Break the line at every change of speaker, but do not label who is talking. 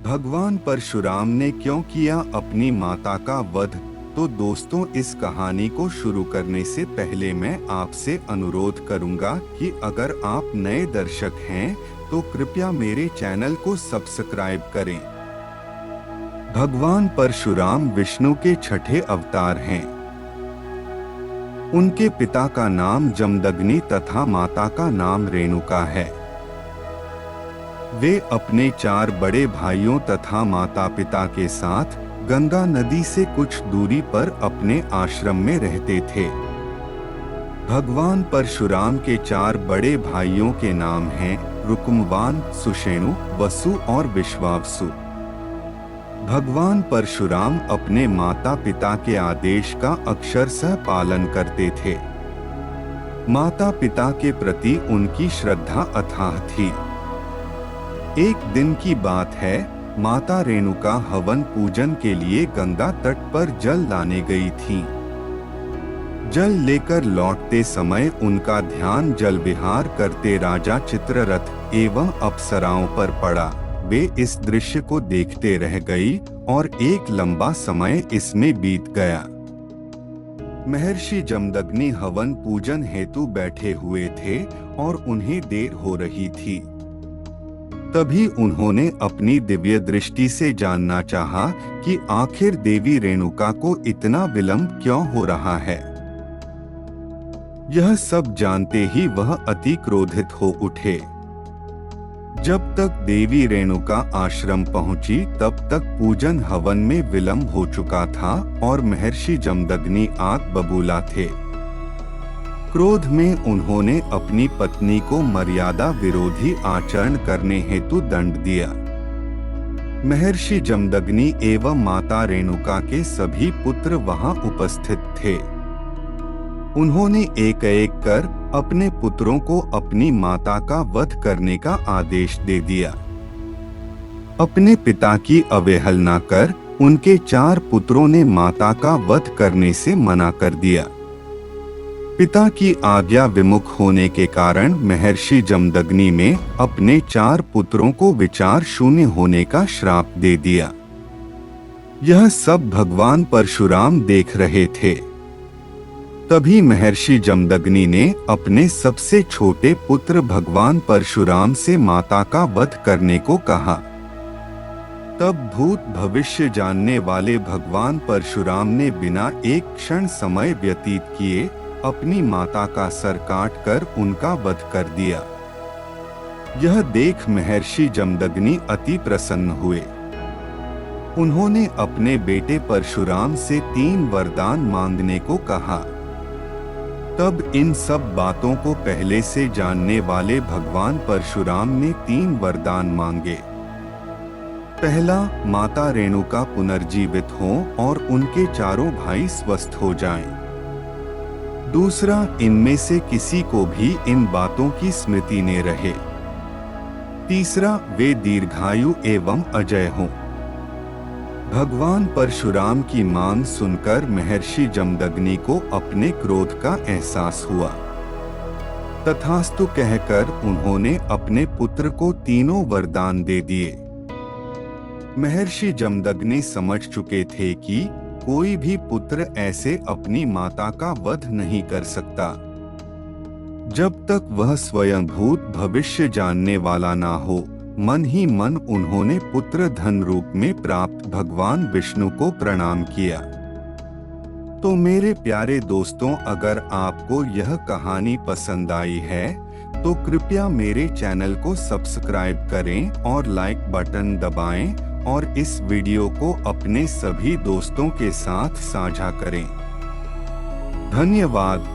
भगवान परशुराम ने क्यों किया अपनी माता का वध? तो दोस्तों, इस कहानी को शुरू करने से पहले मैं आपसे अनुरोध करूंगा कि अगर आप नए दर्शक हैं तो कृपया मेरे चैनल को सब्सक्राइब करें। भगवान परशुराम विष्णु के छठे अवतार हैं। उनके पिता का नाम जमदग्नि तथा माता का नाम रेणुका है। वे अपने 4 बड़े भाइयों तथा माता पिता के साथ गंगा नदी से कुछ दूरी पर अपने आश्रम में रहते थे। भगवान परशुराम के 4 बड़े भाइयों के नाम हैं रुकुमवान, सुषेणु, वसु और विश्वावसु। भगवान परशुराम अपने माता पिता के आदेश का अक्षरशः पालन करते थे। माता पिता के प्रति उनकी श्रद्धा अथाह थी। एक दिन की बात है, माता रेणुका हवन पूजन के लिए गंगा तट पर जल लाने गई थी। जल लेकर लौटते समय उनका ध्यान जल विहार करते राजा चित्ररथ एवं अप्सराओं पर पड़ा। वे इस दृश्य को देखते रह गई और एक लंबा समय इसमें बीत गया। महर्षि जमदग्नि हवन पूजन हेतु बैठे हुए थे और उन्हें देर हो रही थी। तभी उन्होंने अपनी दिव्य दृष्टि से जानना चाहा कि आखिर देवी रेणुका को इतना विलंब क्यों हो रहा है। यह सब जानते ही वह अति क्रोधित हो उठे। जब तक देवी रेणुका आश्रम पहुंची तब तक पूजन हवन में विलंब हो चुका था और महर्षि जमदग्नि आग बबूला थे। क्रोध में उन्होंने अपनी पत्नी को मर्यादा विरोधी आचरण करने हेतु दंड दिया। महर्षि जमदग्नि एवं माता रेणुका के सभी पुत्र वहां उपस्थित थे। उन्होंने एक एक कर अपने पुत्रों को अपनी माता का वध करने का आदेश दे दिया। अपने पिता की अवहेलना कर उनके 4 पुत्रों ने माता का वध करने से मना कर दिया। पिता की आज्ञा विमुख होने के कारण महर्षि जमदग्नि में अपने 4 पुत्रों को विचार शून्य होने का श्राप दे दिया। यह सब भगवान परशुराम देख रहे थे। तभी महर्षि जमदग्नि ने अपने सबसे छोटे पुत्र भगवान परशुराम से माता का वध करने को कहा। तब भूत भविष्य जानने वाले भगवान परशुराम ने बिना एक क्षण समय व्यतीत किए अपनी माता का सर काटकर उनका वध कर दिया। यह देख महर्षि जमदग्नि अति प्रसन्न हुए। उन्होंने अपने बेटे परशुराम से 3 वरदान मांगने को कहा। तब इन सब बातों को पहले से जानने वाले भगवान परशुराम ने 3 वरदान मांगे। पहला, माता रेणुका पुनर्जीवित हों और उनके 4 भाई स्वस्थ हो जाएं। दूसरा, इनमें से किसी को भी इन बातों की स्मृति न रहे। तीसरा, वे दीर्घायु एवं अजय हों। भगवान परशुराम की मांग सुनकर महर्षि जमदग्नि को अपने क्रोध का एहसास हुआ। तथास्तु कहकर उन्होंने अपने पुत्र को 3 वरदान दे दिए। महर्षि जमदग्नि समझ चुके थे कि कोई भी पुत्र ऐसे अपनी माता का वध नहीं कर सकता जब तक वह स्वयं भूत भविष्य जानने वाला ना हो। मन ही मन उन्होंने पुत्र धन रूप में प्राप्त भगवान विष्णु को प्रणाम किया। तो मेरे प्यारे दोस्तों, अगर आपको यह कहानी पसंद आई है तो कृपया मेरे चैनल को सब्सक्राइब करें और लाइक बटन दबाएं और इस वीडियो को अपने सभी दोस्तों के साथ साझा करें। धन्यवाद।